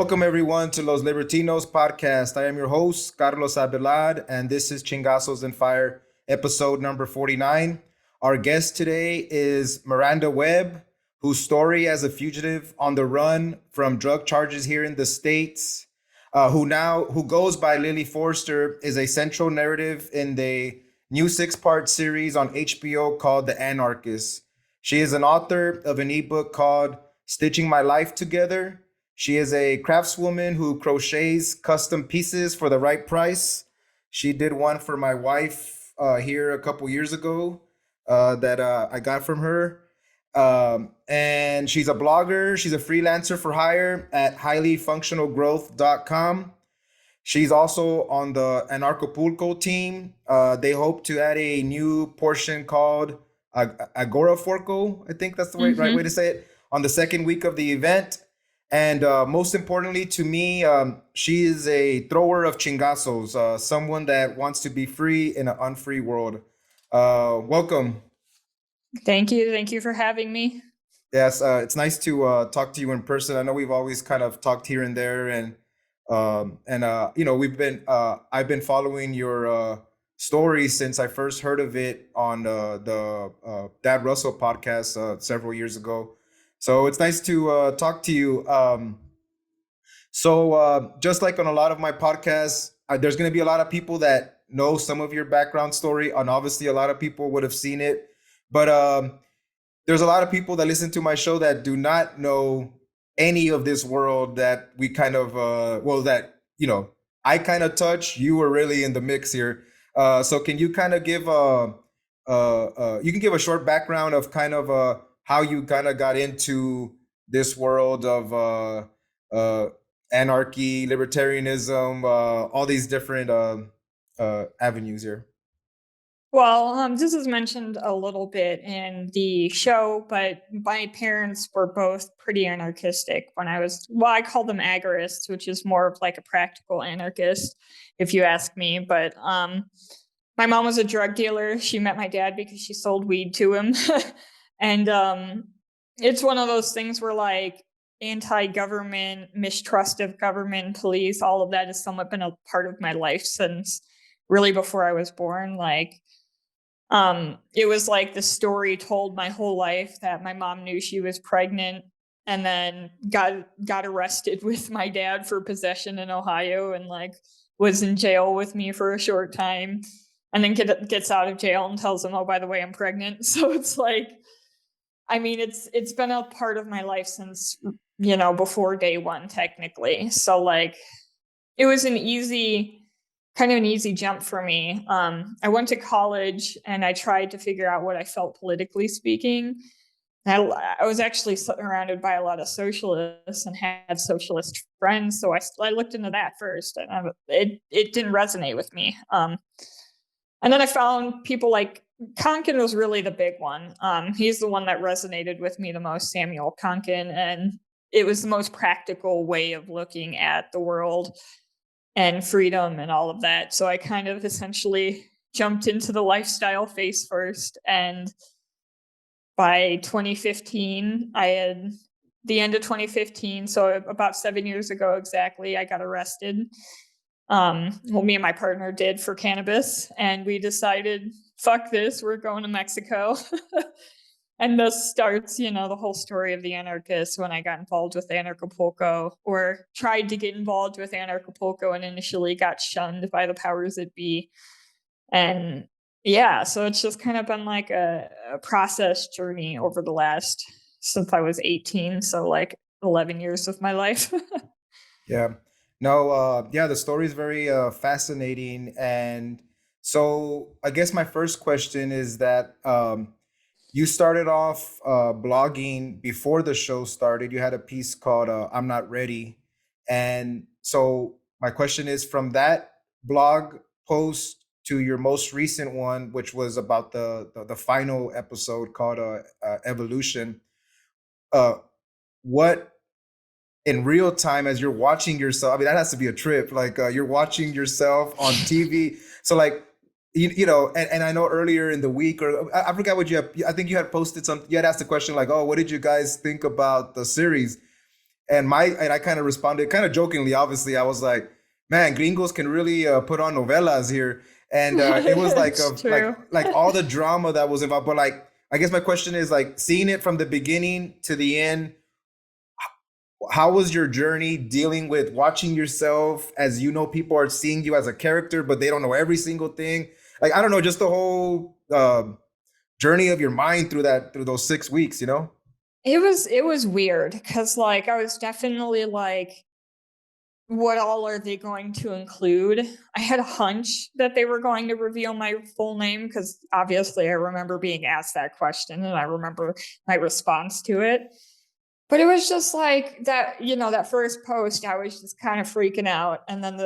Welcome everyone to Los Libertinos podcast. I am your host, Carlos Abelard, and this is Chingasos and Fire, episode number 49. Our guest today is Miranda Webb, whose story as a fugitive on the run from drug charges here in the States, who goes by Lily Forster, is a central narrative in the new six-part series on HBO called The Anarchist. She is an author of an ebook called Stitching My Life Together. She is a craftswoman who crochets custom pieces for the right price. She did one for my wife here a couple years ago that I got from her. And she's a blogger. She's a freelancer for hire at highlyfunctionalgrowth.com. She's also on the Anarchapulco team. They hope to add a new portion called Agoraforco. I think that's the right way to say it, on the second week of the event. And most importantly to me, she is a thrower of Chingasos, someone that wants to be free in an unfree world. Welcome. Thank you. Thank you for having me. Yes, it's nice to talk to you in person. I know we've always kind of talked here and there, and I've been following your story since I first heard of it on the Dad Russell podcast several years ago. So it's nice to talk to you. Just like on a lot of my podcasts, there's going to be a lot of people that know some of your background story, and obviously a lot of people would have seen it. But there's a lot of people that listen to my show that do not know any of this world that we kind of, I kind of touch. You were really in the mix here. So can you kind of give you can give a short background of kind of how you kind of got into this world of anarchy, libertarianism, all these different avenues here? Well, this is mentioned a little bit in the show, but my parents were both pretty anarchistic when I call them agorists, which is more of like a practical anarchist, if you ask me. But my mom was a drug dealer. She met my dad because she sold weed to him. And it's one of those things where like anti-government, mistrust of government, police, all of that has somewhat been a part of my life since really before I was born. It was like the story told my whole life that my mom knew she was pregnant and then got arrested with my dad for possession in Ohio and like was in jail with me for a short time and then gets out of jail and tells him, oh, by the way, I'm pregnant. So it's like, I mean, it's been a part of my life since, before day one, technically. So like, it was kind of an easy jump for me. I went to college and I tried to figure out what I felt politically speaking. I was actually surrounded by a lot of socialists and had socialist friends. So I looked into that first and it didn't resonate with me. And then I found people like Konkin was really the big one. He's the one that resonated with me the most, Samuel Konkin, and it was the most practical way of looking at the world and freedom and all of that. So I kind of essentially jumped into the lifestyle face first. And by 2015, the end of 2015, so about 7 years ago exactly, I got arrested. Me and my partner did for cannabis, and we decided, fuck this, we're going to Mexico. And thus starts, the whole story of the anarchists when I got involved with Anarchapulco, or tried to get involved with Anarchapulco and initially got shunned by the powers that be. And yeah, so it's just kind of been like a process journey over since I was 18. So like 11 years of my life. Yeah. No, the story is very fascinating. And so I guess my first question is that you started off blogging before the show started. You had a piece called I'm Not Ready. And so my question is, from that blog post to your most recent one, which was about the final episode called Evolution, uh, what in real time as you're watching yourself, I mean, that has to be a trip. Like you're watching yourself on TV. So like, and I know earlier in the week, or I forgot I think you had posted something, you had asked a question like, oh, what did you guys think about the series? And I kind of responded kind of jokingly, obviously. I was like, man, gringos can really put on novelas here. And it was like It's true. like all the drama that was involved. But like, I guess my question is like seeing it from the beginning to the end, how was your journey dealing with watching yourself as you know people are seeing you as a character, but they don't know every single thing? Like, I don't know, just the whole journey of your mind through those 6 weeks, you know? It was weird because like I was definitely like, what all are they going to include? I had a hunch that they were going to reveal my full name because obviously I remember being asked that question and I remember my response to it. But it was just like that, that first post, I was just kind of freaking out. And then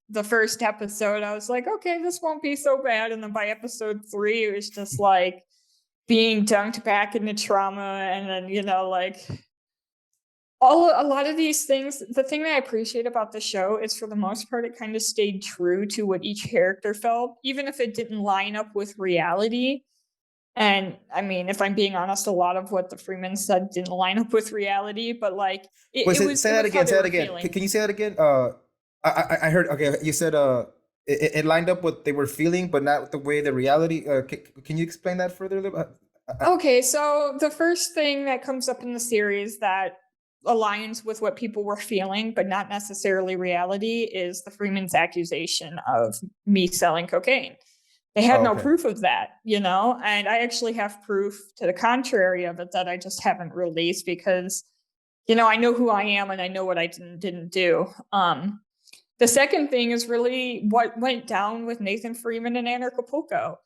the first episode, I was like, okay, this won't be so bad. And then by episode 3, it was just like being dunked back into trauma. And then, like a lot of these things, the thing that I appreciate about the show is for the most part, it kind of stayed true to what each character felt, even if it didn't line up with reality. And I mean, if I'm being honest, a lot of what the Freeman said didn't line up with reality, but like Wait, it was say it that was how again. they Say that were again. feeling. Can you say that again? I heard. Okay, you said it lined up what they were feeling, but not the way the reality. Can you explain that further? A little bit? Okay, so the first thing that comes up in the series that aligns with what people were feeling, but not necessarily reality, is the Freeman's accusation of me selling cocaine. They had Oh, no okay. proof of that, and I actually have proof to the contrary of it that I just haven't released because, I know who I am and I know what I didn't do. The second thing is really what went down with Nathan Freeman and Acapulco.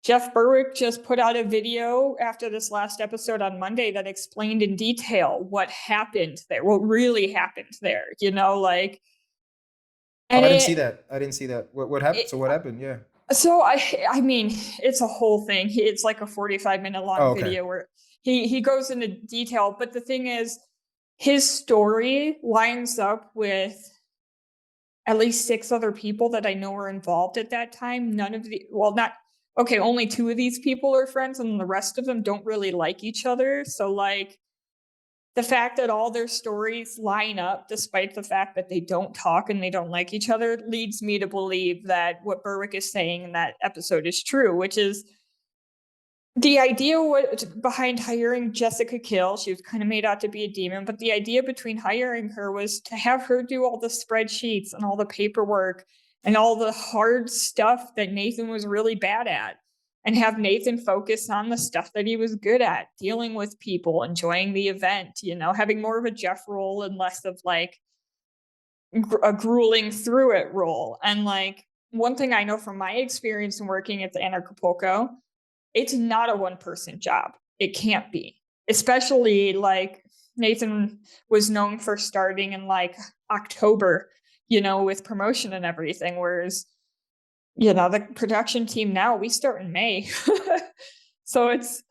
Jeff Berwick just put out a video after this last episode on Monday that explained in detail what happened there, what really happened there, like, Oh, and I didn't see that. I didn't see that. What happened? it So what happened? Yeah. so I mean, it's a whole thing. It's like a 45-minute Oh, long okay. video where he goes into detail, but the thing is, his story lines up with at least 6 other people that I know were involved at that time. None of the not okay, only 2 of these people are friends, and the rest of them don't really like each other. So like the fact that all their stories line up despite the fact that they don't talk and they don't like each other leads me to believe that what Berwick is saying in that episode is true, which is the idea behind hiring Jessica Kill. She was kind of made out to be a demon, but the idea between hiring her was to have her do all the spreadsheets and all the paperwork and all the hard stuff that Nathan was really bad at, and have Nathan focus on the stuff that he was good at, dealing with people, enjoying the event, having more of a Jeff role and less of like a grueling through it role. And like one thing I know from my experience in working at the Acapulco, it's not a one-person job. It can't be. Especially like Nathan was known for starting in like October, with promotion and everything. Whereas, the production team now, we start in May. So it's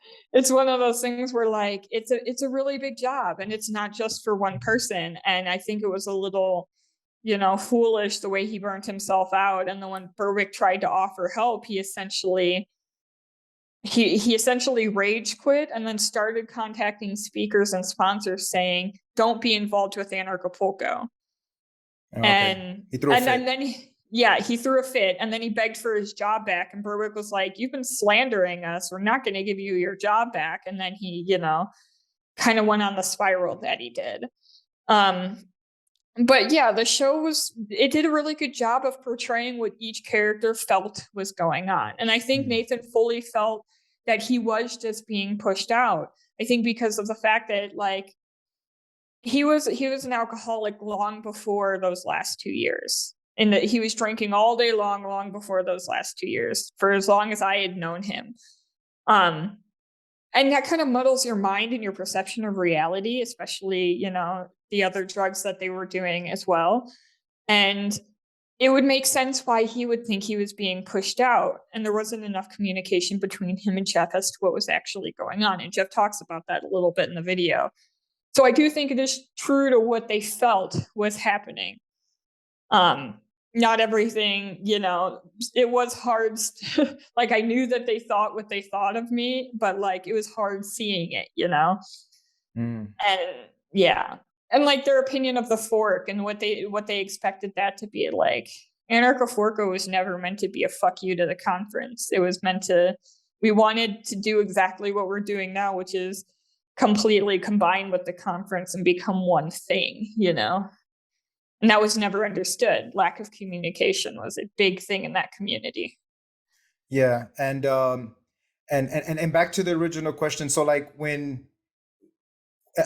one of those things where like it's a really big job and it's not just for one person. And I think it was a little, foolish the way he burnt himself out. And then when Berwick tried to offer help, he essentially rage quit and then started contacting speakers and sponsors saying, don't be involved with Acapulco. Oh, okay. And He threw a and, and fit. then he threw a fit and then he begged for his job back. And Berwick was like, you've been slandering us. We're not going to give you your job back. And then he, kind of went on the spiral that he did. But yeah, the show it did a really good job of portraying what each character felt was going on. And I think Mm. Nathan fully felt that he was just being pushed out. I think because of the fact that like he was an alcoholic long before those last 2 years. And that he was drinking all day long before those last 2 years, for as long as I had known him. And that kind of muddles your mind and your perception of reality, especially, the other drugs that they were doing as well. And it would make sense why he would think he was being pushed out. And there wasn't enough communication between him and Jeff as to what was actually going on. And Jeff talks about that a little bit in the video. So I do think it is true to what they felt was happening. Not everything, it was hard. Like I knew that they thought what they thought of me, but like it was hard seeing it, Mm. and yeah. and like their opinion of the fork and what they expected that to be. Like Anarcho-Forco was never meant to be a fuck you to the conference. It was meant to, we wanted to do exactly what we're doing now, which is completely combine with the conference and become one thing, you know? And that was never understood. Lack of communication was a big thing in that community. Yeah, and back to the original question. So like when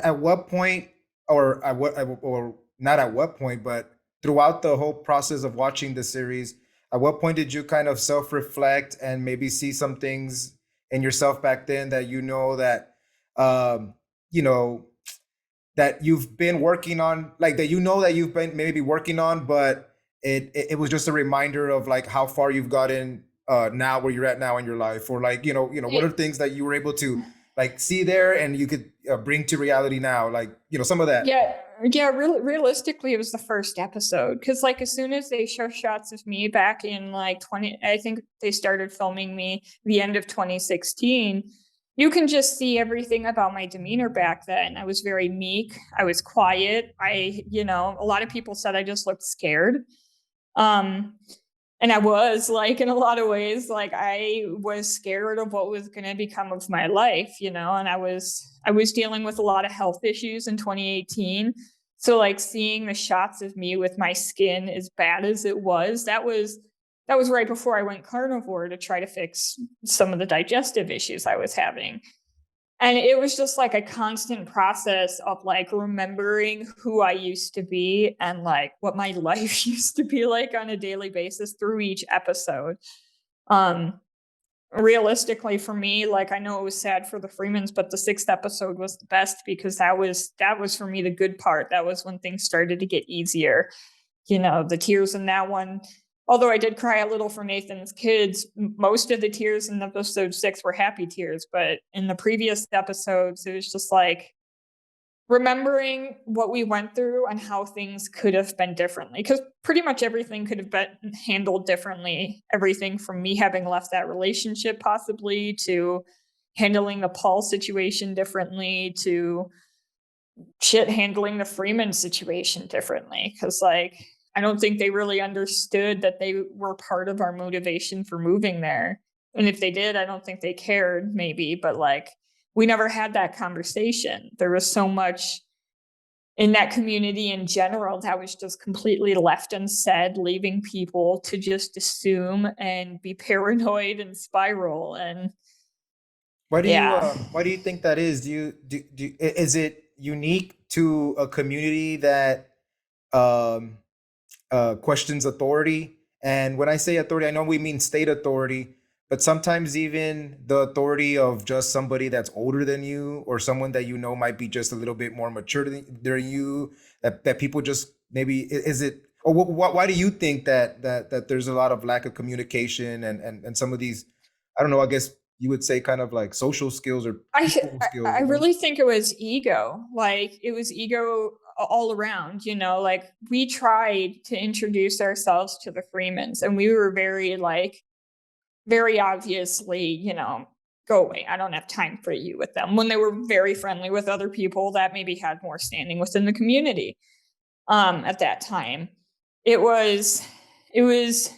at what point, or at what, or not at what point, but throughout the whole process of watching the series, at what point did you kind of self-reflect and maybe see some things in yourself back then that you know that um you know that you've been working on, like that you know that you've been maybe working on, but it was just a reminder of like how far you've gotten now, where you're at now in your life, or like what are things that you were able to like see there and you could bring to reality now, like some of that. Yeah, yeah. Realistically, it was the first episode because, like, as soon as they show shots of me back in like 20, I think they started filming me the end of 2016. You can just see everything about my demeanor back then. I was very meek. I was quiet. A lot of people said I just looked scared. Um, and I was like, in a lot of ways, like I was scared of what was going to become of my life, and I was dealing with a lot of health issues in 2018. So like seeing the shots of me with my skin as bad as it was, that was right before I went carnivore to try to fix some of the digestive issues I was having. And it was just like a constant process of like remembering who I used to be and like what my life used to be like on a daily basis through each episode. Um, Realistically for me, like I know it was sad for the Freemans, but the sixth episode was the best because that was for me the good part. That was when things started to get easier. The tears in that one, although I did cry a little for Nathan's kids, most of the tears in episode 6 were happy tears, but in the previous episodes it was just like remembering what we went through and how things could have been differently, because pretty much everything could have been handled differently. Everything from me having left that relationship possibly to handling the Paul situation differently to shit handling the Freeman situation differently, because like I don't think they really understood that they were part of our motivation for moving there. And if they did, I don't think they cared, maybe, but like we never had that conversation. There was so much in that community in general that was just completely left unsaid, leaving people to just assume and be paranoid and spiral. And yeah. Why do you think that is? Is it unique to a community that um questions authority? And when I say authority, I know we mean state authority, but sometimes even the authority of just somebody that's older than you, or someone that might be just a little bit more mature than you, that people just maybe is it, or why do you think that there's a lot of lack of communication and some of these, I don't know, I guess you would say kind of like social skills or I people skills, I really think it was ego. Like it was ego all around, like we tried to introduce ourselves to the Freemans and we were very obviously, go away. I don't have time for you with them. When they were very friendly with other people that maybe had more standing within the community. At that time. It was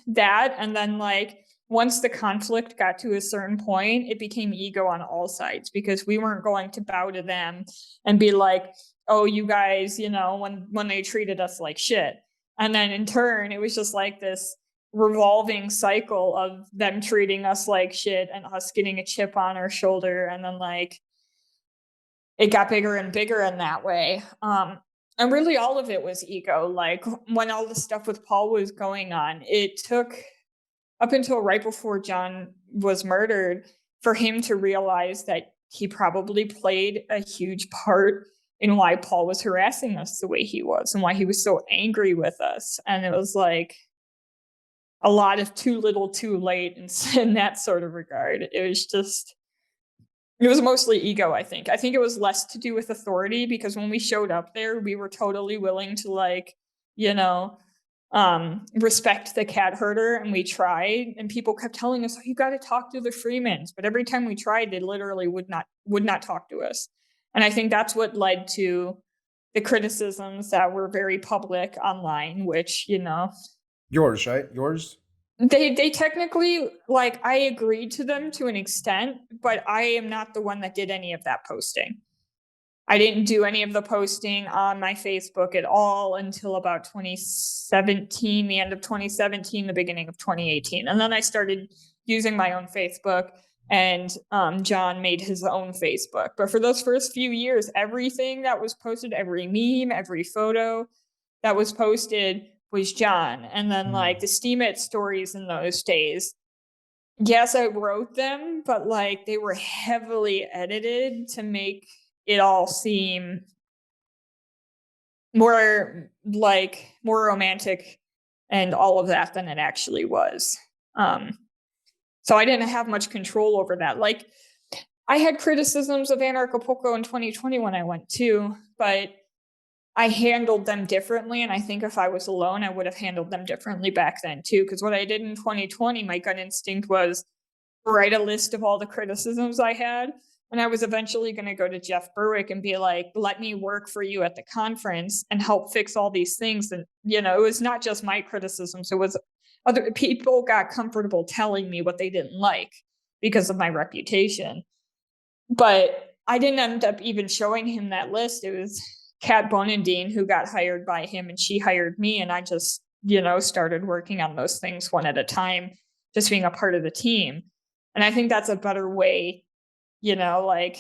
that, and then like once the conflict got to a certain point, it became ego on all sides because we weren't going to bow to them and be like, oh, you guys, when they treated us like shit. And then in turn, it was just like this revolving cycle of them treating us like shit and us getting a chip on our shoulder. And then like it got bigger and bigger in that way. And really all of it was ego. Like when all the stuff with Paul was going on, it took up until right before John was murdered for him to realize that he probably played a huge part in why Paul was harassing us the way he was and why he was so angry with us. And it was like a lot of too little too late in that sort of regard. It was mostly ego, I think. I think it was less to do with authority because when we showed up there, we were totally willing to like, you know, respect the cat herder, and we tried, and people kept telling us, oh, you got to talk to the Freemans. But every time we tried, they literally would not talk to us. And I think that's what led to the criticisms that were very public online, which, Yours, right? Yours? they technically, like, I agreed to them to an extent, but I am not the one that did any of that posting. I didn't do any of the posting on my Facebook at all until about 2017, the end of 2017, the beginning of 2018. And then I started using my own Facebook, and John made his own Facebook. But for those first few years, everything that was posted, every meme, every photo that was posted was John. And then like the Steam It stories in those days, yes, I wrote them, but like they were heavily edited to make it all seem more romantic and all of that than it actually was. So I didn't have much control over that. Like, I had criticisms of Anarchapulco in 2020 when I went too, but I handled them differently. And I think if I was alone, I would have handled them differently back then too. Because what I did in 2020, my gut instinct was write a list of all the criticisms I had. And I was eventually going to go to Jeff Berwick and be like, let me work for you at the conference and help fix all these things. And, it was not just my criticisms. It was other people got comfortable telling me what they didn't like because of my reputation. But I didn't end up even showing him that list. It was Kat Bonendine who got hired by him, and she hired me. And I just, started working on those things one at a time, just being a part of the team. And I think that's a better way, like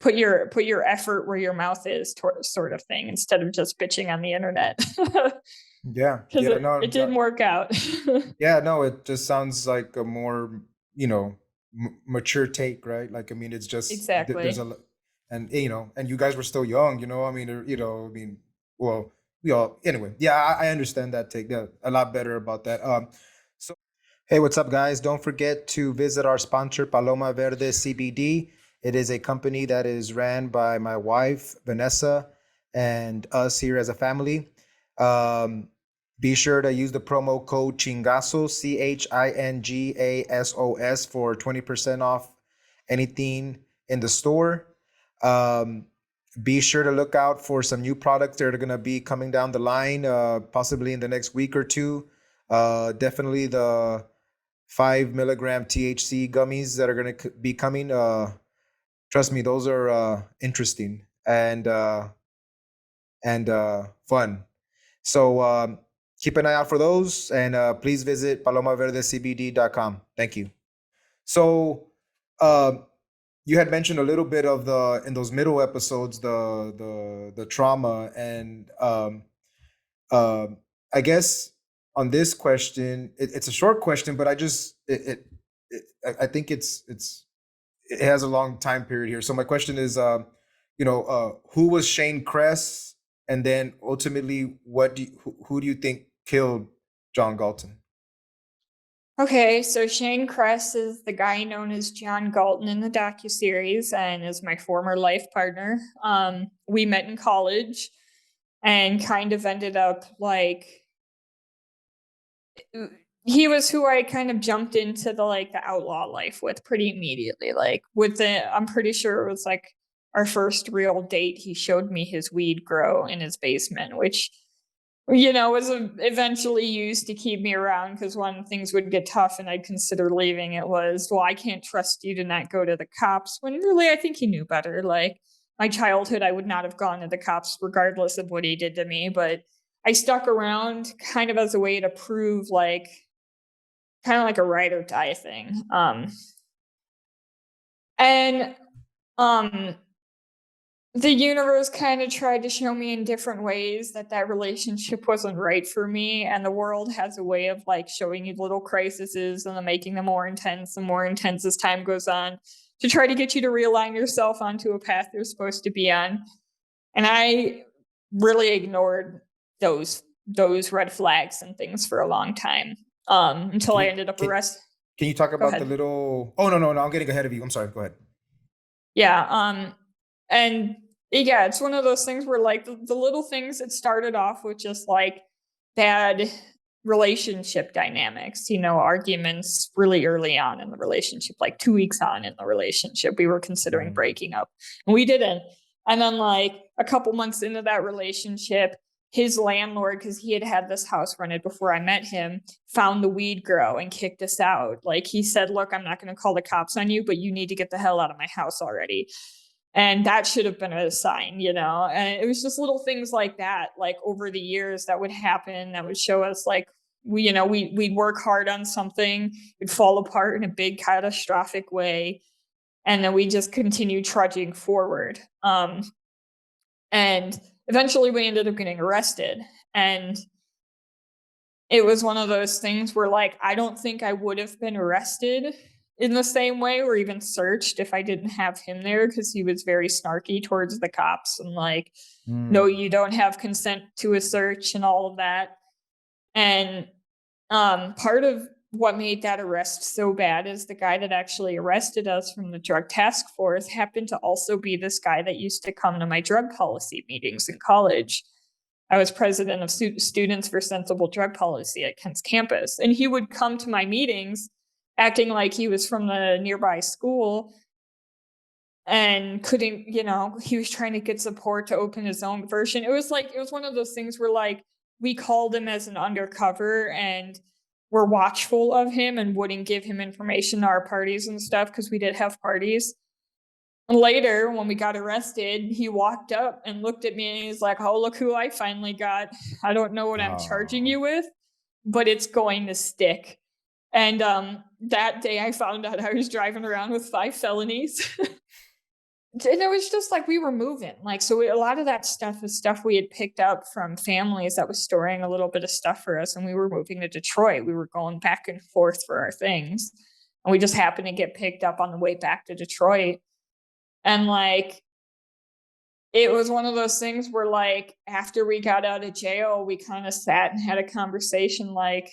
put your effort where your mouth is, sort of thing, instead of just bitching on the internet. Yeah. Because No, it didn't work out. yeah, no, it just sounds like a more, mature take, right? Like, I mean, it's just there's Exactly. and and you guys were still young, I mean, well, we all anyway. Yeah, I understand that take. Yeah, a lot better about that. So hey, what's up, guys? Don't forget to visit our sponsor, Paloma Verde CBD. It is a company that is ran by my wife, Vanessa, and us here as a family. Um, be sure to use the promo code Chingasos, CHINGASOS, for 20% off anything in the store. Um, be sure to look out for some new products that are going to be coming down the line, possibly in the next week or two. Definitely the 5 milligram THC gummies that are going to be coming. Trust me, those are interesting and fun. So keep an eye out for those, and please visit palomaverdecbd.com. Thank you. So uh, you had mentioned a little bit of the in those middle episodes the trauma, and uh, I guess on this question, it's a short question, but I think it has a long time period here. So my question is, who was Shane Kress, and then ultimately, who do you think killed John Galton? Okay, so Shane Kress is the guy known as John Galton in the docuseries and is my former life partner. We met in college and kind of ended up like he was who I kind of jumped into the outlaw life with pretty immediately. Like I'm pretty sure it was like our first real date. He showed me his weed grow in his basement, which was eventually used to keep me around, because when things would get tough and I'd consider leaving, it was, well, I can't trust you to not go to the cops, when really I think he knew better. Like, my childhood, I would not have gone to the cops regardless of what he did to me, but I stuck around kind of as a way to prove kind of like a ride or die thing. And the universe kind of tried to show me in different ways that relationship wasn't right for me, and the world has a way of showing you little crises and then making them more intense and more intense as time goes on, to try to get you to realign yourself onto a path you're supposed to be on. And I really ignored those red flags and things for a long time, until I ended up arrested. Can you talk Go about the ahead. little? Oh, no, I'm getting ahead of you. I'm sorry. Go ahead. Yeah. And yeah, it's one of those things where the little things that started off with just bad relationship dynamics, arguments really early on in the relationship, like 2 weeks on in the relationship, we were considering breaking up, and we didn't. And then like a couple months into that relationship, his landlord, because he had this house rented before I met him, found the weed grow and kicked us out. Like he said, look, I'm not going to call the cops on you, but you need to get the hell out of my house already. And that should have been a sign, you know? And it was just little things like that, like over the years that would happen, that would show us like, we'd work hard on something, it'd fall apart in a big catastrophic way. And then we just continue trudging forward. And eventually we ended up getting arrested. And it was one of those things where like, I don't think I would have been arrested in the same way or even searched if I didn't have him there, because he was very snarky towards the cops and like, no, you don't have consent to a search and all of that. And part of what made that arrest so bad is the guy that actually arrested us from the drug task force happened to also be this guy that used to come to my drug policy meetings in college. I was president of Students for Sensible Drug Policy at Kent's campus. And he would come to my meetings acting like he was from the nearby school and couldn't, he was trying to get support to open his own version. It was one of those things where like we called him as an undercover and were watchful of him and wouldn't give him information to our parties and stuff because we did have parties. And later, when we got arrested, he walked up and looked at me and he's like, oh, look who I finally got. I don't know what I'm charging you with, but it's going to stick. And that day I found out I was driving around with 5 felonies. And it was just like we were moving. Like, so a lot of that stuff is stuff we had picked up from families that was storing a little bit of stuff for us. And we were moving to Detroit. We were going back and forth for our things. And we just happened to get picked up on the way back to Detroit. And like, it was one of those things where like, after we got out of jail, we kind of sat and had a conversation like,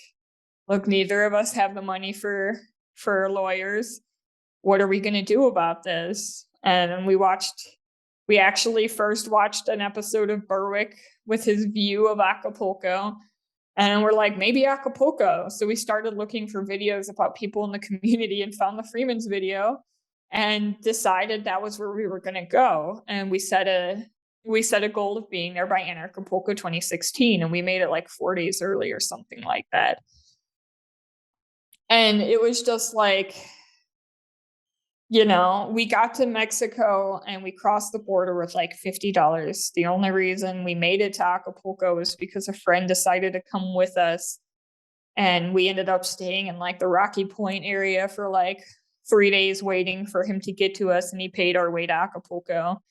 look, neither of us have the money for lawyers. What are we going to do about this? And we actually first watched an episode of Berwick with his view of Acapulco. And we're like, maybe Acapulco. So we started looking for videos about people in the community and found the Freeman's video and decided that was where we were going to go. And we set a goal of being there by Acapulco 2016. And we made it like 4 days early or something like that. And it was just like, we got to Mexico and we crossed the border with like $50. The only reason we made it to Acapulco was because a friend decided to come with us. And we ended up staying in like the Rocky Point area for like 3 days waiting for him to get to us. And he paid our way to Acapulco.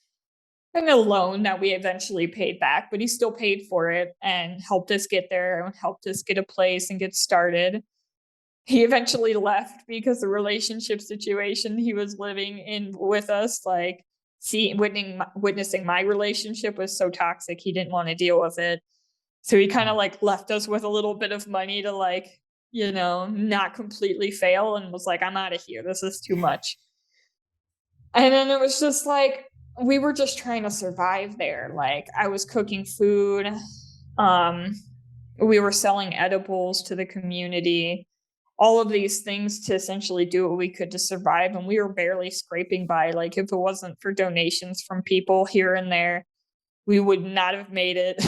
And a loan that we eventually paid back, but he still paid for it and helped us get there and helped us get a place and get started. He eventually left because the relationship situation he was living in with us, like witnessing my relationship was so toxic, he didn't want to deal with it. So he kind of like left us with a little bit of money to like, not completely fail, and was like, I'm out of here. This is too much. And then it was just like, we were just trying to survive there. Like I was cooking food. We were selling edibles to the community. All of these things to essentially do what we could to survive. And we were barely scraping by. Like if it wasn't for donations from people here and there, we would not have made it.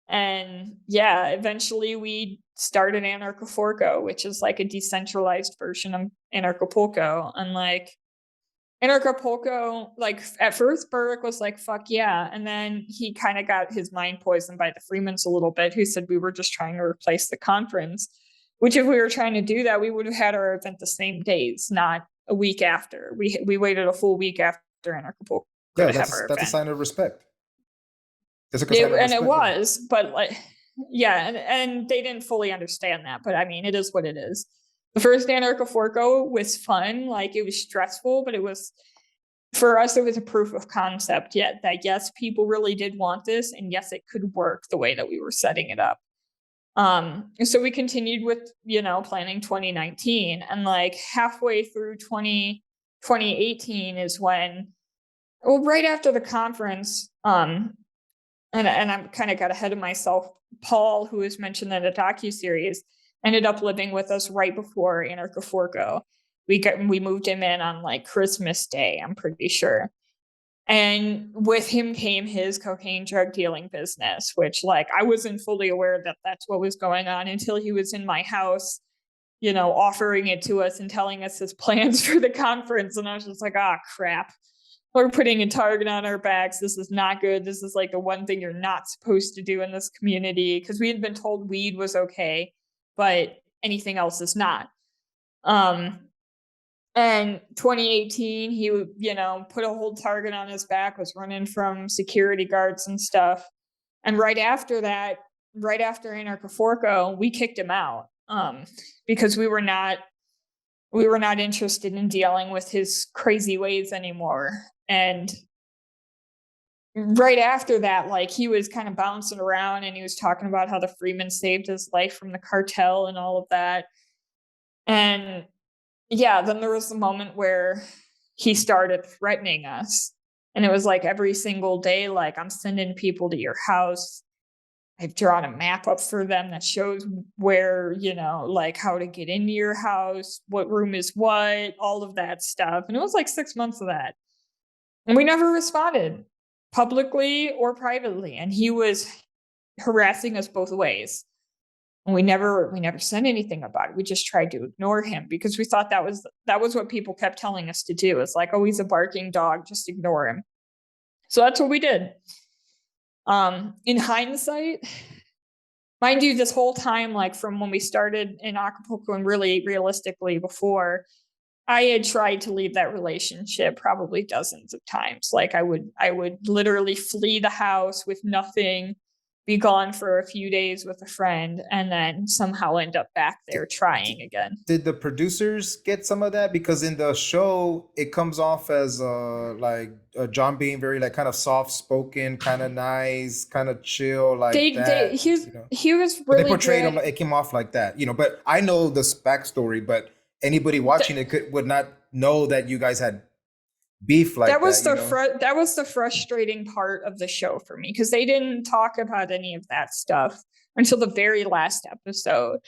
And yeah, eventually we started Anarchaforco, which is like a decentralized version of Anarchapulco. And like Anarchapulco, like at first Burrick was like, fuck yeah. And then he kind of got his mind poisoned by the Freemans a little bit, who said we were just trying to replace the conference. Which if we were trying to do that, we would have had our event the same days, not a week after. We waited a full week after Anarchapulco to have our event. That's a sign of respect. It was, but like, yeah, and they didn't fully understand that. But I mean, it is what it is. The first Anarchaforco was fun. Like it was stressful, but it was, for us, it was a proof of concept yet that yes, people really did want this, and yes, it could work the way that we were setting it up. So we continued with, planning 2019, and like halfway through 2018 is when, right after the conference, and I'm kind of got ahead of myself. Paul, who was mentioned in the docuseries, ended up living with us right before Anarchaforco. We moved him in on like Christmas Day, I'm pretty sure. And with him came his cocaine drug dealing business, which like I wasn't fully aware that that's what was going on until he was in my house, you know, offering it to us and telling us his plans for the conference. And I was just like, ah, crap. We're putting a target on our backs. This is not good. This is like the one thing you're not supposed to do in this community, because we had been told weed was okay, but anything else is not. And 2018, he, you know, put a whole target on his back, was running from security guards and stuff. And right after that, right after Anarcho, we kicked him out, because we were not interested in dealing with his crazy ways anymore. And right after that, like he was kind of bouncing around and he was talking about how the Freeman saved his life from the cartel and all of that. And yeah, then there was the moment where he started threatening us. And it was like every single day, like, I'm sending people to your house. I've drawn a map up for them that shows where, you know, like how to get into your house, what room is what, all of that stuff. And it was like 6 months of that. And we never responded publicly or privately. And he was harassing us both ways. And we never said anything about it. We just tried to ignore him because we thought that was what people kept telling us to do. It's like, oh, he's a barking dog, just ignore him. So that's what we did. In hindsight, mind you, this whole time, like from when we started in Acapulco and really realistically before, I had tried to leave that relationship probably dozens of times. Like I would literally flee the house with nothing, be gone for a few days with a friend, and then somehow end up back there trying again. Did the producers get some of that? Because in the show, it comes off as like John being very like kind of soft spoken, kind of nice, kind of chill, like that. He was But they really portrayed him. good. It came off like that, you know. But I know this backstory. But anybody watching it would not know that you guys had beef like That was that. that was the frustrating part of the show for me, because they didn't talk about any of that stuff until the very last episode.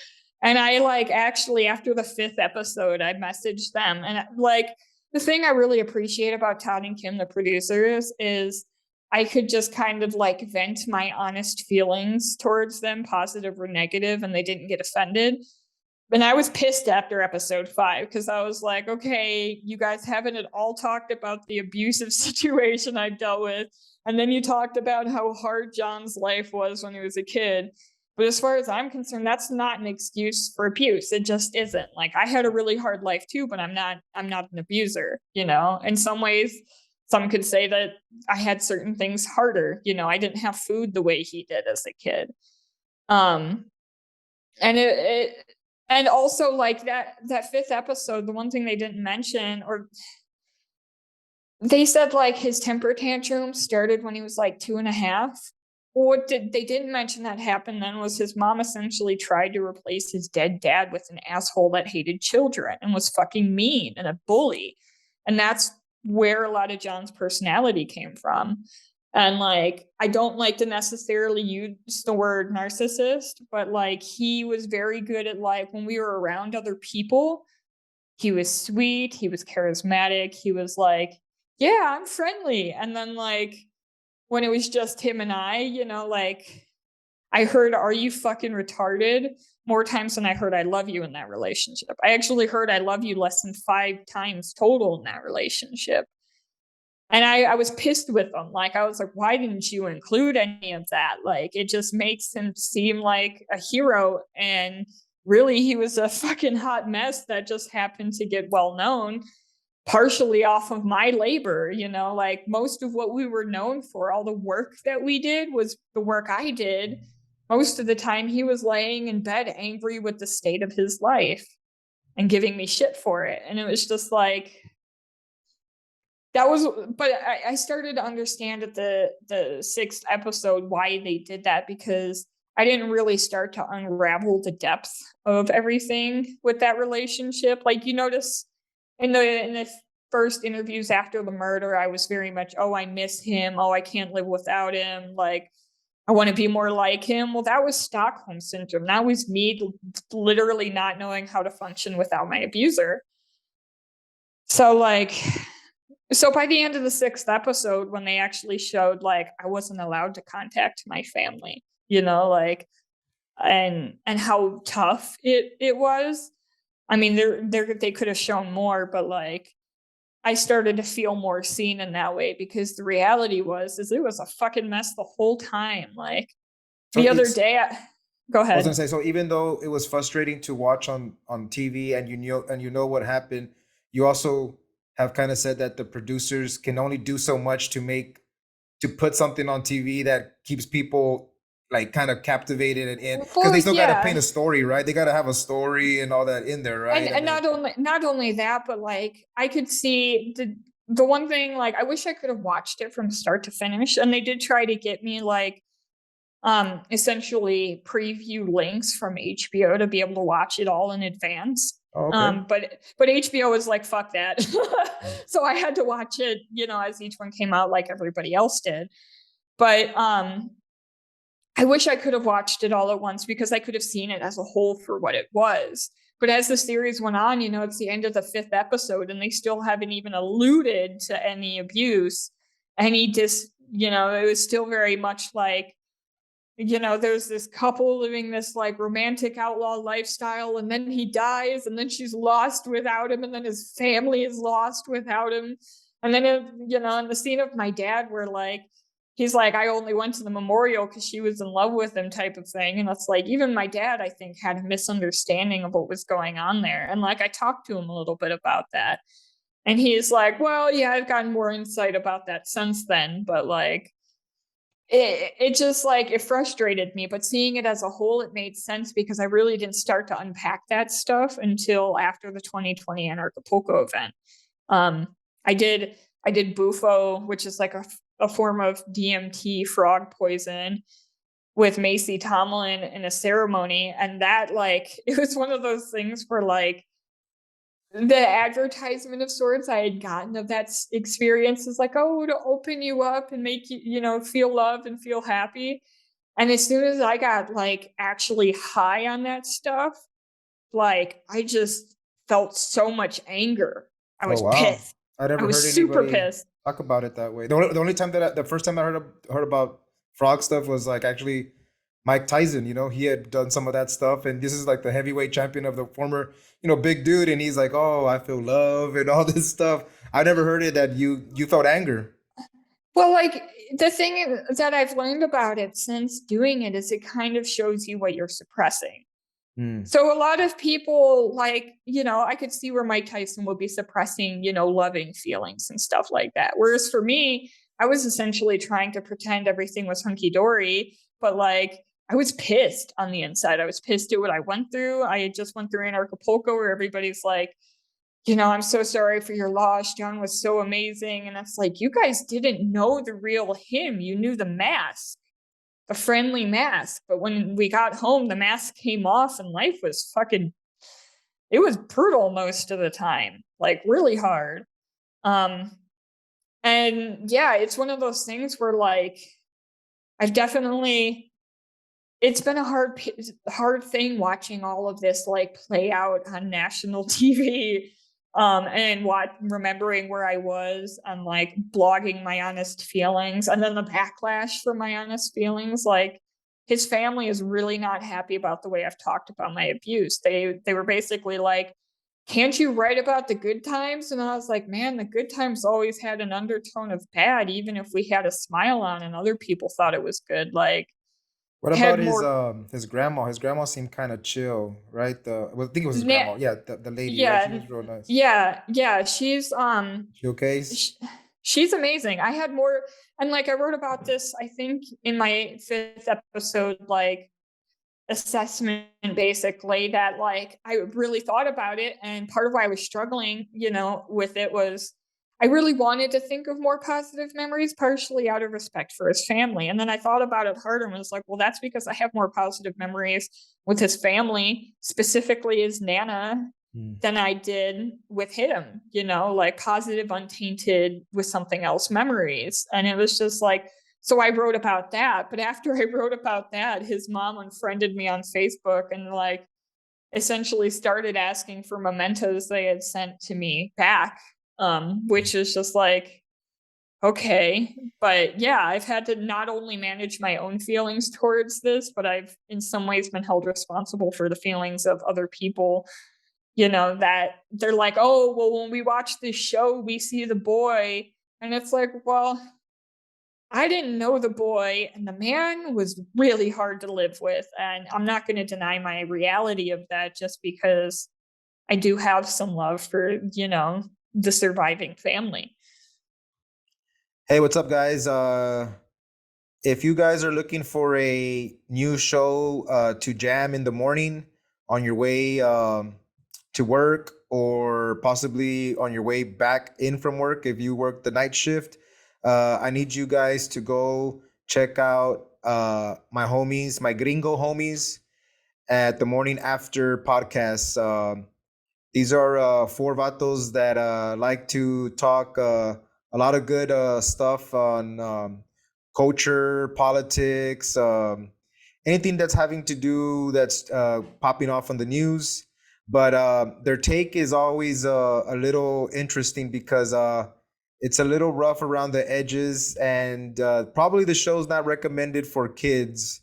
And I like actually after the 5th episode, I messaged them, and like the thing I really appreciate about Todd and Kim, the producers, is I could just kind of like vent my honest feelings towards them, positive or negative, and they didn't get offended. And I was pissed after episode 5 because I was like, okay, you guys haven't at all talked about the abusive situation I dealt with. And then you talked about how hard John's life was when he was a kid. But as far as I'm concerned, that's not an excuse for abuse. It just isn't. Like I had a really hard life too, but I'm not an abuser, you know? In some ways, some could say that I had certain things harder. You know, I didn't have food the way he did as a kid. And and also like that 5th episode, the one thing they didn't mention, or they said like his temper tantrum started when he was like 2.5. What they didn't mention that happened then was his mom essentially tried to replace his dead dad with an asshole that hated children and was fucking mean and a bully. And that's where a lot of John's personality came from. And like, I don't like to necessarily use the word narcissist, but like he was very good at like when we were around other people, he was sweet, he was charismatic, he was like, yeah, I'm friendly. And then like when it was just him and I, you know, like I heard, are you fucking retarded? More times than I heard I love you in that relationship. I actually heard I love you less than 5 times total in that relationship. And I was pissed with him. Like, I was like, why didn't you include any of that? Like, it just makes him seem like a hero. And really, he was a fucking hot mess that just happened to get well known, partially off of my labor. You know, like most of what we were known for, all the work that we did was the work I did. Most of the time, he was laying in bed angry with the state of his life and giving me shit for it. And it was just like, that was, but I started to understand at the 6th episode why they did that, because I didn't really start to unravel the depth of everything with that relationship. Like you notice in the first interviews after the murder, I was very much, oh, I miss him. Oh, I can't live without him. Like I want to be more like him. Well, that was Stockholm syndrome. That was me literally not knowing how to function without my abuser. So like, So by the end of the 6th episode, when they actually showed like I wasn't allowed to contact my family, like and how tough it was. I mean, they could have shown more, but like I started to feel more seen in that way, because the reality is it was a fucking mess the whole time. Like So the other it's day, go I was gonna ahead. say, so even though it was frustrating to watch on TV and you know what happened, you also have kind of said that the producers can only do so much to put something on TV that keeps people like kind of captivated and in, because Well, they still got to paint yeah. a story, right? They got to have a story and all that in there, and right? I and mean, not only that, but like I could see the one thing, like I wish I could have watched it from start to finish, and they did try to get me like essentially preview links from HBO to be able to watch it all in advance. oh, okay. But HBO was like, fuck that. So I had to watch it, as each one came out, like everybody else did. But I wish I could have watched it all at once, because I could have seen it as a whole for what it was. But as the series went on, it's the end of the 5th episode, and they still haven't even alluded to any abuse, it was still very much like, there's this couple living this like romantic outlaw lifestyle, and then he dies, and then she's lost without him, and then his family is lost without him. And then, in the scene of my dad, where like, he's like, I only went to the memorial because she was in love with him, type of thing. And it's like, even my dad, I think, had a misunderstanding of what was going on there. And like, I talked to him a little bit about that. And he's like, well, yeah, I've gotten more insight about that since then. But like, it just like it frustrated me, but seeing it as a whole, it made sense, because I really didn't start to unpack that stuff until after the 2020 Anarchapulco event. um I did bufo, which is like a form of DMT frog poison, with Macy Tomlin in a ceremony, and that like it was one of those things where like the advertisement of sorts I had gotten of that experience is like, oh, to open you up and make you, feel love and feel happy. And as soon as I got like actually high on that stuff, like I just felt so much anger. I Oh was wow, pissed. I I never was heard super anybody pissed. talk about it that way. The only time the first time I heard about frog stuff was like actually Mike Tyson. You know, he had done some of that stuff, and this is like the heavyweight champion of the former, big dude, and he's like, oh, I feel love and all this stuff. I never heard it that you felt anger. Well, like the thing that I've learned about it since doing it is it kind of shows you what you're suppressing. Hmm. So a lot of people, like, I could see where Mike Tyson would be suppressing, loving feelings and stuff like that. Whereas for me, I was essentially trying to pretend everything was hunky dory, but like I was pissed on the inside. I was pissed at what I went through. I had just went through Anarchapulco, where everybody's like, I'm so sorry for your loss. John was so amazing. And it's like, you guys didn't know the real him. You knew the mask, a friendly mask. But when we got home, the mask came off, and life was it was brutal most of the time, like really hard. Um, and yeah, it's one of those things where like I've definitely, it's been a hard thing watching all of this like play out on national TV. And remembering where I was and like blogging my honest feelings, and then the backlash for my honest feelings. Like his family is really not happy about the way I've talked about my abuse. They were basically like, can't you write about the good times? And I was like, man, the good times always had an undertone of bad, even if we had a smile on and other people thought it was good. Like, What about had more his grandma? His grandma seemed kind of chill, right? Well, I think it was his na- grandma. Yeah, the lady, right? She yeah, was real nice. yeah, she's She okay? she's amazing. I had more, and like I wrote about this, I think, in my 5th episode, like assessment, basically, that like I really thought about it, and part of why I was struggling, with it was I really wanted to think of more positive memories, partially out of respect for his family. And then I thought about it harder and was like, well, that's because I have more positive memories with his family, specifically his Nana, Hmm. than I did with him, like positive, untainted with something else memories. And it was just like, so I wrote about that. But after I wrote about that, his mom unfriended me on Facebook and like essentially started asking for mementos they had sent to me back. which is just like, okay. But yeah, I've had to not only manage my own feelings towards this, but I've in some ways been held responsible for the feelings of other people, that they're like, oh, well, when we watch this show, we see the boy. And it's like, well, I didn't know the boy, and the man was really hard to live with. And I'm not going to deny my reality of that just because I do have some love for, the surviving family. Hey, what's up, guys? If you guys are looking for a new show to jam in the morning on your way to work, or possibly on your way back in from work if you work the night shift, I need you guys to go check out my homies, my gringo homies, at the Morning After podcast. These are four vatos that like to talk a lot of good stuff on culture, politics, anything that's having to do that's popping off on the news. But their take is always a little interesting because it's a little rough around the edges, and probably the show's not recommended for kids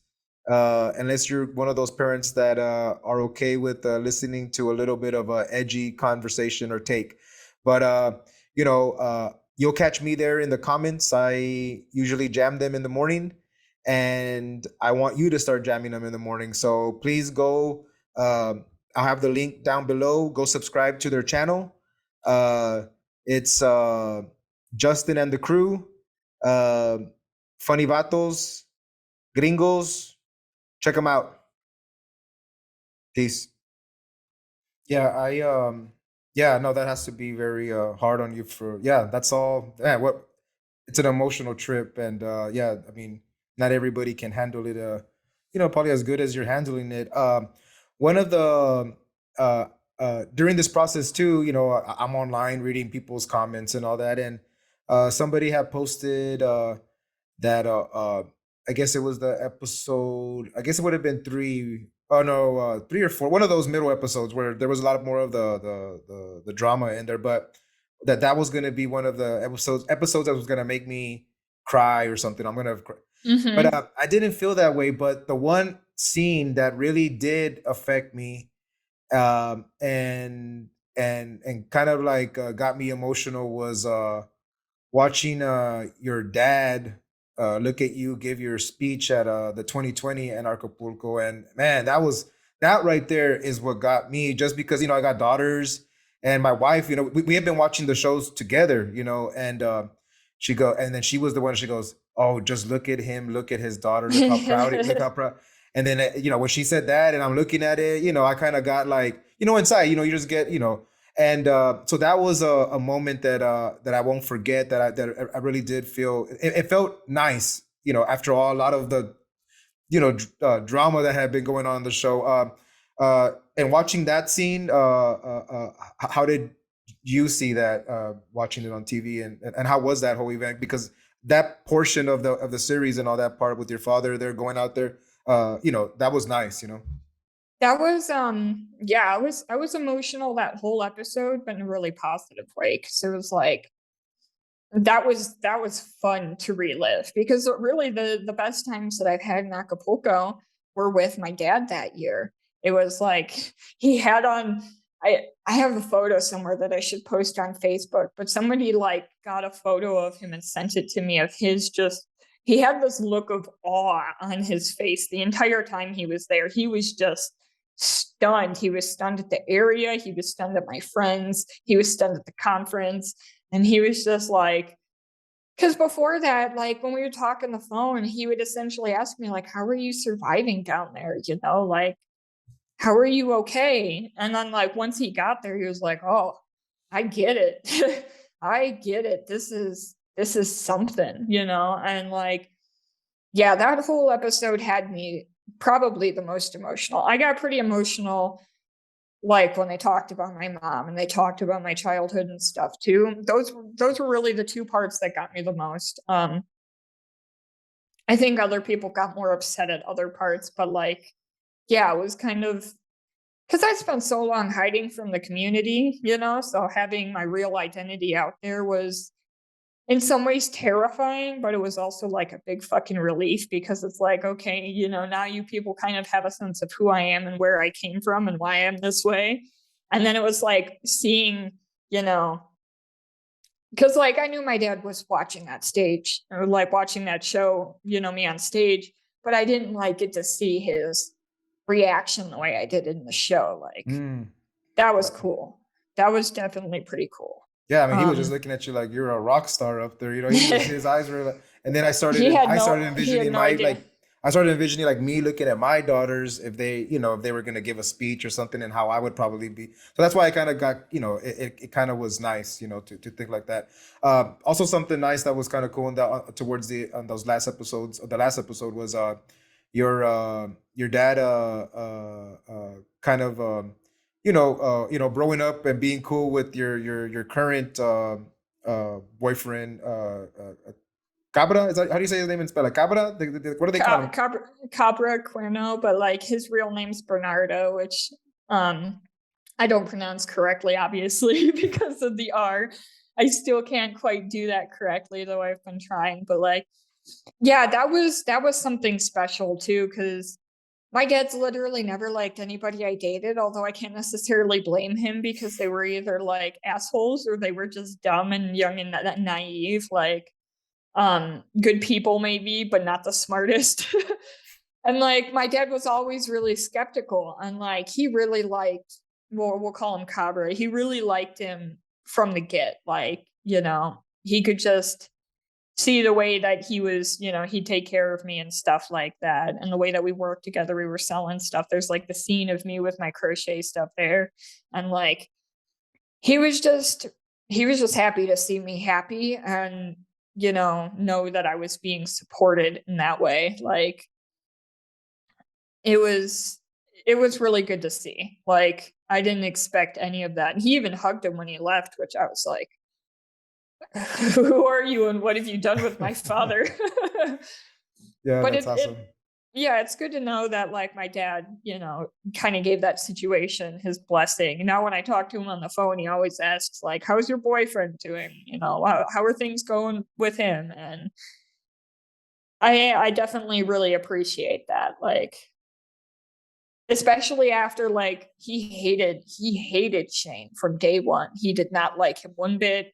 unless you're one of those parents that are okay with listening to a little bit of a edgy conversation or take. But you'll catch me there in the comments. I usually jam them in the morning, and I want you to start jamming them in the morning. So please go. I'll have the link down below. Go subscribe to their channel. Uh, it's Justin and the crew. Uh, Funny Vatos, Gringos. Check them out. Peace. Yeah, yeah, no, that has to be very hard on you for, yeah, that's all. Yeah, what it's an emotional trip, and yeah, I mean, not everybody can handle it probably as good as you're handling it. One of the uh during this process too, I'm online reading people's comments and all that, and somebody had posted that I guess it was the episode, I guess it would have been three, oh no, three or four, one of those middle episodes where there was a lot more of the drama in there, but that was going to be one of the episodes that was going to make me cry or something. I'm gonna cry. But Mm-hmm. I didn't feel that way. But the one scene that really did affect me, and kind of like got me emotional, was watching your dad look at you give your speech at the 2020 in Acapulco. And man, that right there is what got me, just because I got daughters, and my wife, we have been watching the shows together, and and then she was the one, she goes, oh, just look at him, look at his daughter, look how proud. And then when she said that, and I'm looking at it, I kind of got like, inside, you just get, and so that was a moment that I won't forget. That I really did feel. It felt nice, after all, a lot of the drama that had been going on in the show. And watching that scene, how did you see that watching it on TV, and how was that whole event? Because that portion of the series and all that part with your father there going out there, that was nice. That was yeah, I was emotional that whole episode, but in a really positive way, because it was like that was fun to relive, because really the best times that I've had in Acapulco were with my dad that year. It was like he had on I have a photo somewhere that I should post on Facebook, but somebody like got a photo of him and sent it to me, of his just he had this look of awe on his face the entire time he was there. He was just stunned. He was stunned at the area, he was stunned at my friends, he was stunned at the conference. And he was just like, because before that, like when we would talk on the phone, he would essentially ask me, like, how are you surviving down there? Like, how are you okay? And then, like, once he got there, he was like, oh, I get it. I get it. This is something, and like, yeah, that whole episode had me probably the most emotional. I got pretty emotional like when they talked about my mom and they talked about my childhood and stuff too. Those were really the two parts that got me the most. I think other people got more upset at other parts, but like, yeah, it was kind of because I spent so long hiding from the community, so having my real identity out there was in some ways terrifying, but it was also like a big fucking relief because it's like, okay, now you people kind of have a sense of who I am and where I came from and why I'm this way. And then it was like seeing, you know, because like I knew my dad was watching that stage or like watching that show, me on stage, but I didn't like get to see his reaction the way I did in the show. Like Mm. that was cool. That was definitely pretty cool. Yeah, I mean, he was just looking at you like you're a rock star up there. He was his eyes were like, and then he had no idea. I started envisioning like me looking at my daughters if they, if they were going to give a speech or something and how I would probably be. So that's why I kind of got, it kind of was nice, to think like that. Also something nice that was kind of cool in that towards the on those last episodes. The last episode was your dad kind of growing up and being cool with your current boyfriend, Cabra. Is that how do you say his name in spell? Cabra? What do they call him? Cabra Cuerno, but like his real name's Bernardo, which I don't pronounce correctly, obviously, because of the R. I still can't quite do that correctly, though I've been trying. But like, yeah, that was something special too, because my dad's literally never liked anybody I dated, although I can't necessarily blame him because they were either like assholes or they were just dumb and young and naive, like good people maybe, but not the smartest. And like my dad was always really skeptical and like he really liked, well, we'll call him Cabra. He really liked him from the get. Like, he could just see the way that he was, he'd take care of me and stuff like that. And the way that we worked together, we were selling stuff. There's like the scene of me with my crochet stuff there. And like, he was just happy to see me happy and, know that I was being supported in that way. Like, it was really good to see. Like, I didn't expect any of that. And he even hugged him when he left, which I was like, who are you and what have you done with my father? Yeah, But that's awesome. yeah, it's good to know that like my dad, kind of gave that situation his blessing. Now when I talk to him on the phone, he always asks like, how's your boyfriend doing? How are things going with him? And I definitely really appreciate that. Like, especially after like he hated Shane from day one. He did not like him one bit.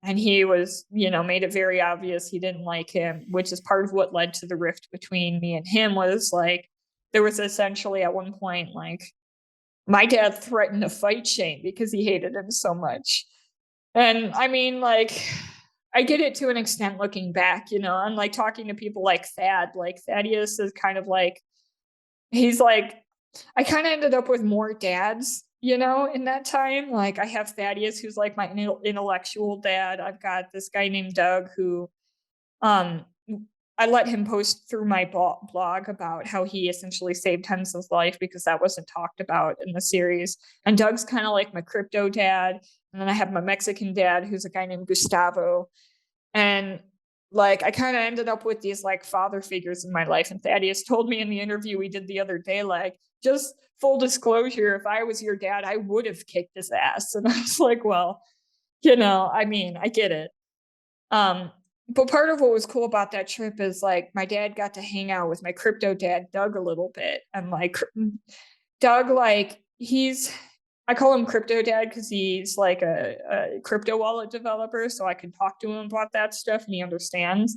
And he was, made it very obvious he didn't like him, which is part of what led to the rift between me and him. Was like, there was essentially at one point, like, my dad threatened to fight Shane because he hated him so much. And I mean, like, I get it to an extent looking back, I'm like talking to people like Thaddeus is kind of like, he's like, I kind of ended up with more dads, in that time. Like I have Thaddeus, who's like my intellectual dad. I've got this guy named Doug who, um, I let him post through my blog about how he essentially saved Henson's life because that wasn't talked about in the series. And Doug's kind of like my crypto dad. And then I have my Mexican dad, who's a guy named Gustavo. And like I kind of ended up with these like father figures in my life. And Thaddeus told me in the interview we did the other day, like, just full disclosure, if I was your dad, I would have kicked his ass. And I was like, well, I mean, I get it. But part of what was cool about that trip is like my dad got to hang out with my crypto dad, Doug, a little bit. And like Doug, like I call him crypto dad because he's like a crypto wallet developer. So I can talk to him about that stuff and he understands.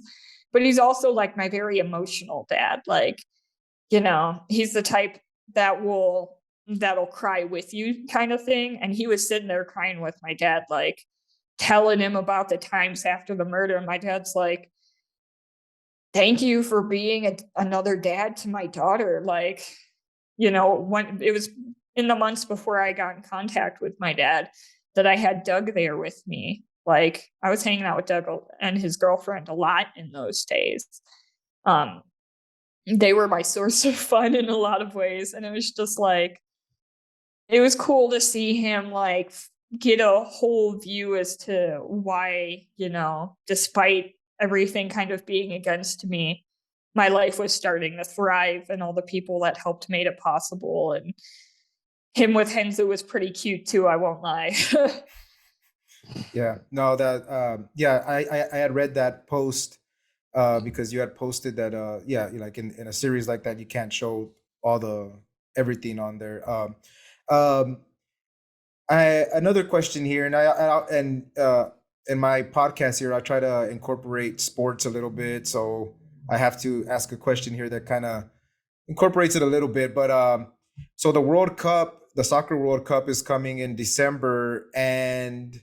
But he's also like my very emotional dad. Like, he's the type that'll cry with you kind of thing. And he was sitting there crying with my dad, like telling him about the times after the murder. And my dad's like, thank you for being another dad to my daughter. Like, when it was in the months before I got in contact with my dad that I had Doug there with me. Like I was hanging out with Doug and his girlfriend a lot in those days. They were my source of fun in a lot of ways. And it was just like, it was cool to see him like get a whole view as to why, despite everything kind of being against me, my life was starting to thrive and all the people that helped made it possible. And him with Henzo was pretty cute too, I won't lie. Yeah, no, that yeah, I had read that post because you had posted that yeah, like in a series like that, you can't show all the everything on there. Um, I another question here, and in my podcast here, I try to incorporate sports a little bit, so I have to ask a question here that kind of incorporates it a little bit. But so the World Cup, the Soccer World Cup, is coming in December, and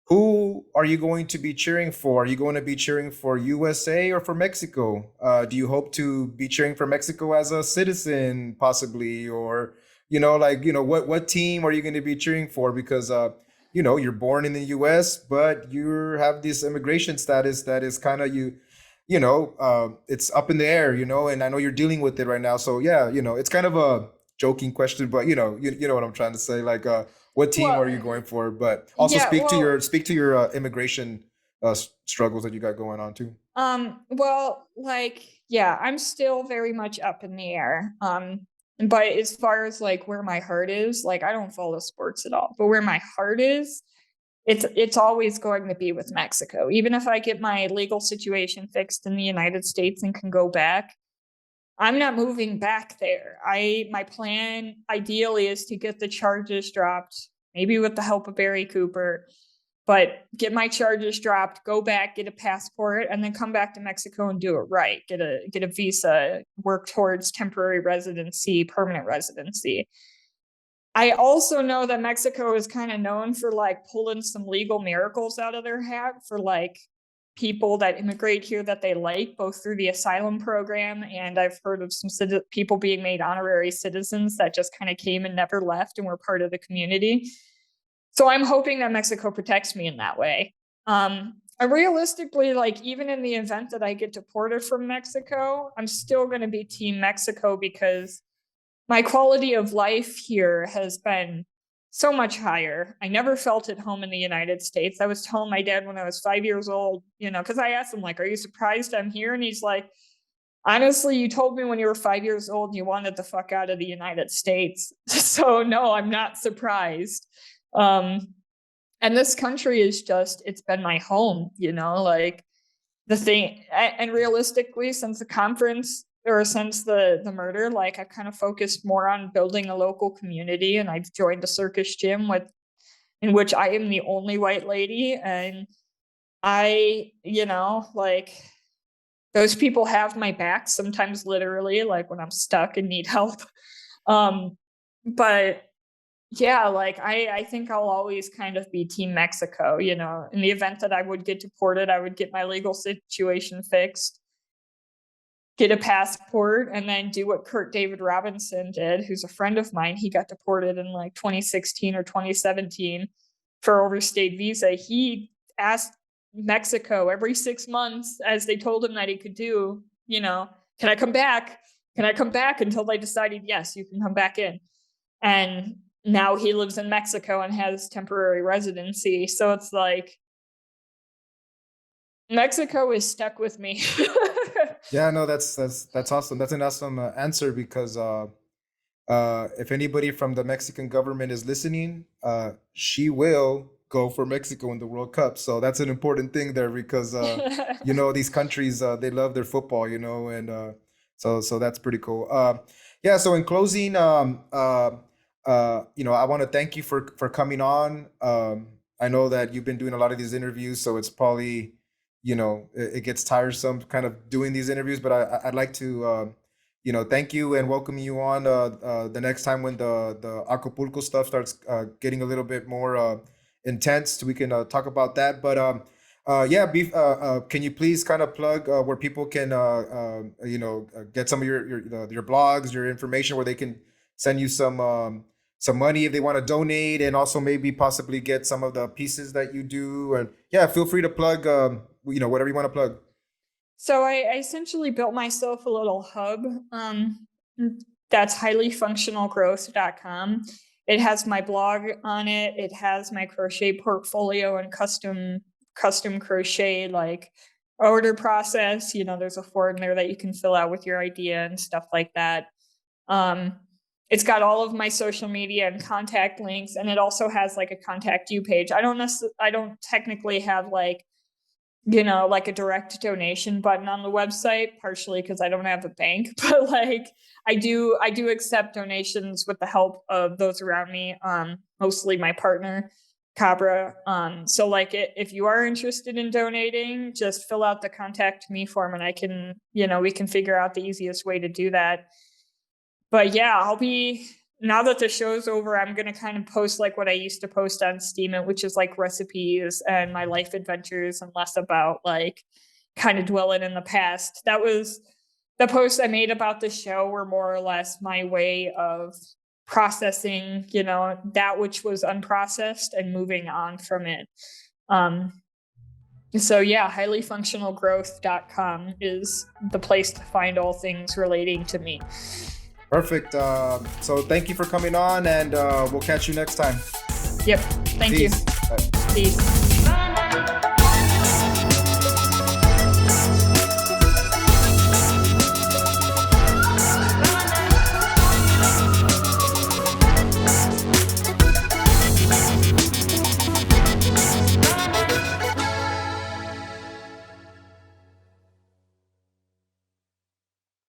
who are you going to be cheering for? Are you going to be cheering for USA or for Mexico? Do you hope to be cheering for Mexico as a citizen, possibly, or like what team are you going to be cheering for? Because you're born in the U.S., but you have this immigration status that is kind of it's up in the air, and I know you're dealing with it right now. So yeah, it's kind of a joking question, but you know what I'm trying to say, like what team are you Well, going for? But also yeah, well, speak to your immigration struggles that you got going on too. well, like, yeah, I'm still very much up in the air. But as far as like where my heart is, like I don't follow sports at all, but where my heart is, it's always going to be with Mexico. Even if I get my legal situation fixed in the United States and can go back, I'm not moving back there. My plan ideally is to get the charges dropped, maybe with the help of Barry Cooper, but get my charges dropped, go back, get a passport, and then come back to Mexico and do it right. Get a visa, work towards temporary residency, permanent residency. I also know that Mexico is kind of known for like pulling some legal miracles out of their hat for like people that immigrate here that they like, both through the asylum program, and I've heard of some people being made honorary citizens that just kind of came and never left and were part of the community. So I'm hoping that Mexico protects me in that way. And realistically, like even in the event that I get deported from Mexico, I'm still going to be Team Mexico because my quality of life here has been so much higher. I never felt at home in the United States. I was telling my dad when I was 5 years old, because I asked him, like, are you surprised I'm here? And he's like, honestly, you told me when you were 5 years old you wanted the fuck out of the United States. So, no, I'm not surprised. Um, and this country is just, it's been my home, like the thing. And realistically, since the conference or since the murder, like I've kind of focused more on building a local community, and I've joined a circus gym in which I am the only white lady, and like those people have my back sometimes literally, like when I'm stuck and need help. um but yeah, like I think I'll always kind of be Team Mexico. In the event that I would get deported, I would get my legal situation fixed, get a passport, and then do what Kurt David Robinson did, who's a friend of mine. He got deported in like 2016 or 2017 for overstayed visa. He asked Mexico every 6 months, as they told him that he could do, can I come back? Can I come back? Until they decided, yes, you can come back in. And now he lives in Mexico and has temporary residency. So it's like Mexico is stuck with me. Yeah, no, that's awesome. That's an awesome answer because if anybody from the Mexican government is listening, she will go for Mexico in the World Cup. So that's an important thing there because these countries they love their football, and so that's pretty cool. Yeah. So in closing, I want to thank you for coming on. I know that you've been doing a lot of these interviews, so it's probably it gets tiresome kind of doing these interviews, but I'd like to. Thank you and welcome you on the next time when the Acapulco stuff starts getting a little bit more intense. So we can talk about that. But yeah, can you please kind of plug where people can get some of your blogs, your information, where they can send you some money if they want to donate, and also maybe possibly get some of the pieces that you do. And yeah, feel free to plug whatever you want to plug. So I essentially built myself a little hub that's highlyfunctionalgrowth.com. It has my blog on it. It has my crochet portfolio and custom crochet like order process. There's a form there that you can fill out with your idea and stuff like that. Um, it's got all of my social media and contact links, and it also has like a contact you page. I don't technically have like, like a direct donation button on the website, partially because I don't have a bank, but like I do accept donations with the help of those around me, mostly my partner, Cabra. So like if you are interested in donating, just fill out the contact me form and I can, we can figure out the easiest way to do that. But yeah, now that the show's over, I'm going to kind of post like what I used to post on Steemit, which is like recipes and my life adventures and less about like kind of dwelling in the past. That was the posts I made about the show were more or less my way of processing, that which was unprocessed and moving on from it. So yeah, highlyfunctionalgrowth.com is the place to find all things relating to me. Perfect. So thank you for coming on, and we'll catch you next time. Yep. Thank you. Peace. Peace.